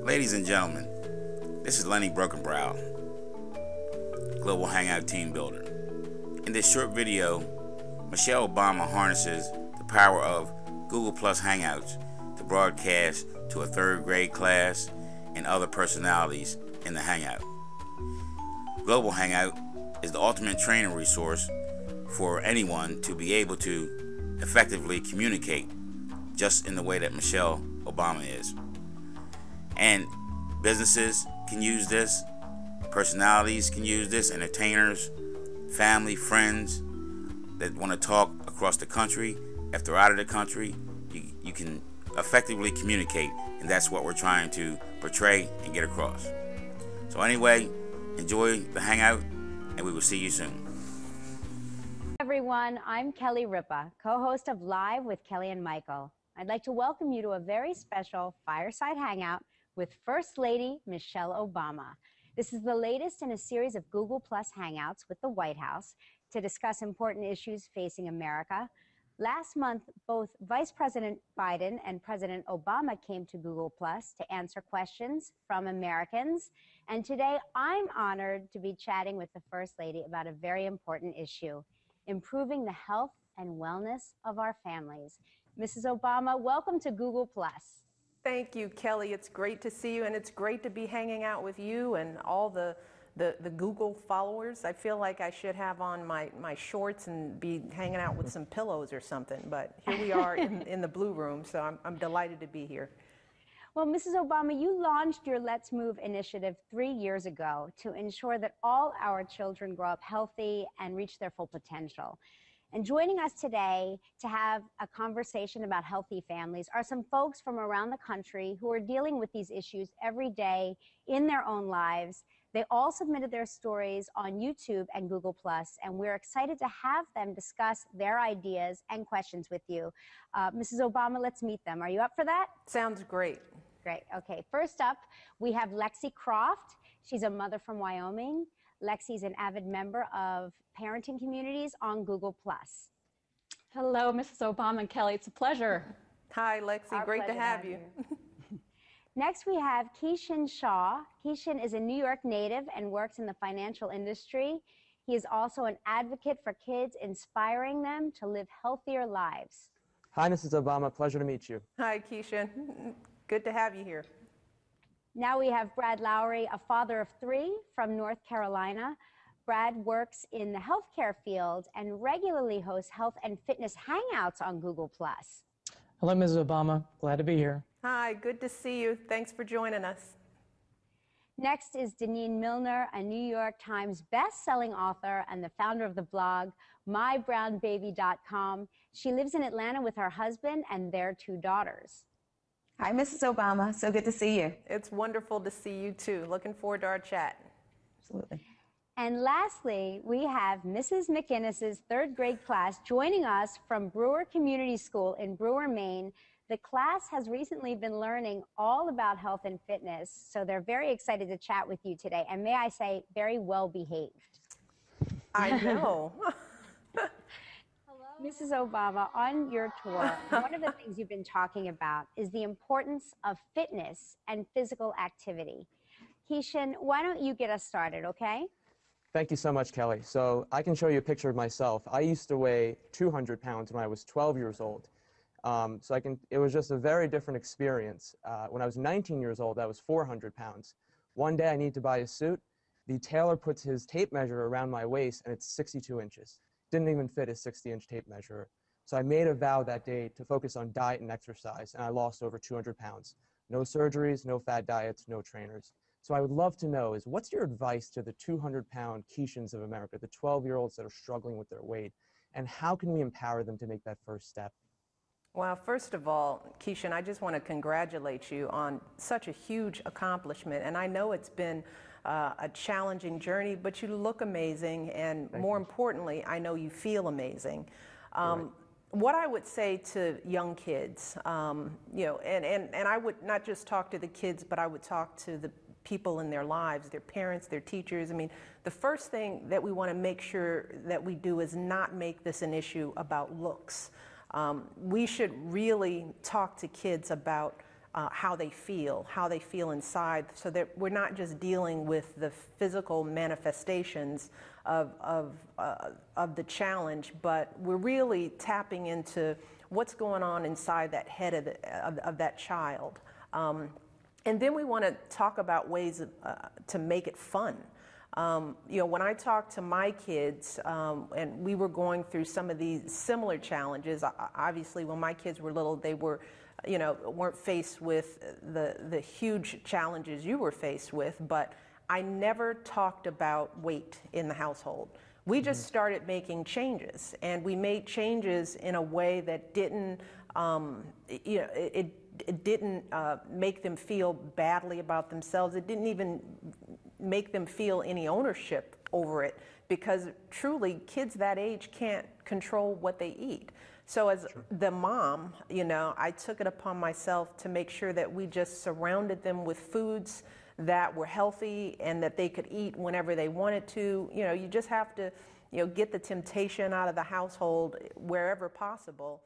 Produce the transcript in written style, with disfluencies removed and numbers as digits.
Ladies and gentlemen, this is Lenny Brokenbrow, Global Hangout Team Builder. In this short video, Michelle Obama harnesses the power of Google Plus Hangouts to broadcast to a third grade class and other personalities in the Hangout. Global Hangout is the ultimate training resource for anyone to be able to effectively communicate just in the way that Michelle Obama is. And businesses can use this, personalities can use this, entertainers, family, friends that want to talk across the country. If they're out of the country, you can effectively communicate, and that's what we're trying to portray and get across. So anyway, enjoy the Hangout, and we will see you soon. Everyone, I'm Kelly Ripa, co-host of Live with Kelly and Michael. I'd like to welcome you to a very special fireside hangout with First Lady Michelle Obama. This is the latest in a series of Google Plus Hangouts with the White House to discuss important issues facing America. Last month, both Vice President Biden and President Obama came to Google Plus to answer questions from Americans. And today, I'm honored to be chatting with the First Lady about a very important issue: improving the health and wellness of our families. Mrs. Obama, welcome to Google Plus. Thank you, Kelly. It's great to see you, and it's great to be hanging out with you and all the Google followers. I feel like I should have on my shorts and be hanging out with some pillows or something, but here we are in the Blue Room, so I'm delighted to be here. Well, Mrs. Obama, you launched your Let's Move initiative 3 years ago to ensure that all our children grow up healthy and reach their full potential. And joining us today to have a conversation about healthy families are some folks from around the country who are dealing with these issues every day in their own lives. They all submitted their stories on YouTube and Google+, and we're excited to have them discuss their ideas and questions with you. Mrs. Obama, let's meet them. Are you up for that? Sounds great. Great. Okay. First up, we have Lexi Croft. She's a mother from Wyoming. Lexi's an avid member of parenting communities on Google+. Hello, Mrs. Obama and Kelly. It's a pleasure. Hi, Lexi. Great to have you. Next, we have Keishan Shaw. Keishan is a New York native and works in the financial industry. He is also an advocate for kids, inspiring them to live healthier lives. Hi, Mrs. Obama. Pleasure to meet you. Hi, Keishan. Good to have you here. Now we have Brad Lowry, a father of 3 from North Carolina. Brad works in the healthcare field and regularly hosts health and fitness hangouts on Google+. Hello, Mrs. Obama. Glad to be here. Hi, good to see you. Thanks for joining us. Next is Deneen Milner, a New York Times best-selling author and the founder of the blog MyBrownBaby.com. She lives in Atlanta with her husband and their 2 daughters. Hi, Mrs. Obama. So good to see you. It's wonderful to see you, too. Looking forward to our chat. Absolutely. And lastly, we have Mrs. McInnes's 3rd grade class joining us from Brewer Community School in Brewer, Maine. The class has recently been learning all about health and fitness, so they're very excited to chat with you today. And may I say, very well behaved. I know. Mrs. Obama, on your tour, one of the things you've been talking about is the importance of fitness and physical activity. Keishan, why don't you get us started, okay? Thank you so much, Kelly. So I can show you a picture of myself. I used to weigh 200 pounds when I was 12 years old. It was just a very different experience. When I was 19 years old, I was 400 pounds. One day I need to buy a suit. The tailor puts his tape measure around my waist, and it's 62 inches. Didn't even fit a 60-inch tape measure. So I made a vow that day to focus on diet and exercise, and I lost over 200 pounds. No surgeries, no fad diets, no trainers. So I would love to know is, what's your advice to the 200-pound Keishans of America, the 12-year-olds that are struggling with their weight, and how can we empower them to make that first step? Well, first of all, Keishan, I just want to congratulate you on such a huge accomplishment, and I know it's been a challenging journey, but you look amazing, and more importantly, I know you feel amazing. What I would say to young kids, you know, and I would not just talk to the kids, but I would talk to the people in their lives, their parents, their teachers. I mean, the first thing that we want to make sure that we do is not make this an issue about looks. We should really talk to kids about how they feel inside, so that we're not just dealing with the physical manifestations of the challenge, but we're really tapping into what's going on inside that head of that child. And then we want to talk about ways to make it fun. You know, when I talked to my kids, and we were going through some of these similar challenges, obviously when my kids were little, they were, you know, weren't faced with the huge challenges you were faced with, but I never talked about weight in the household. We just started making changes, and we made changes in a way that didn't, you know, it didn't make them feel badly about themselves. It didn't even make them feel any ownership over it, because truly kids that age can't control what they eat. So as the mom, you know, I took it upon myself to make sure that we just surrounded them with foods that were healthy and that they could eat whenever they wanted to. You know, you just have to, you know, get the temptation out of the household wherever possible.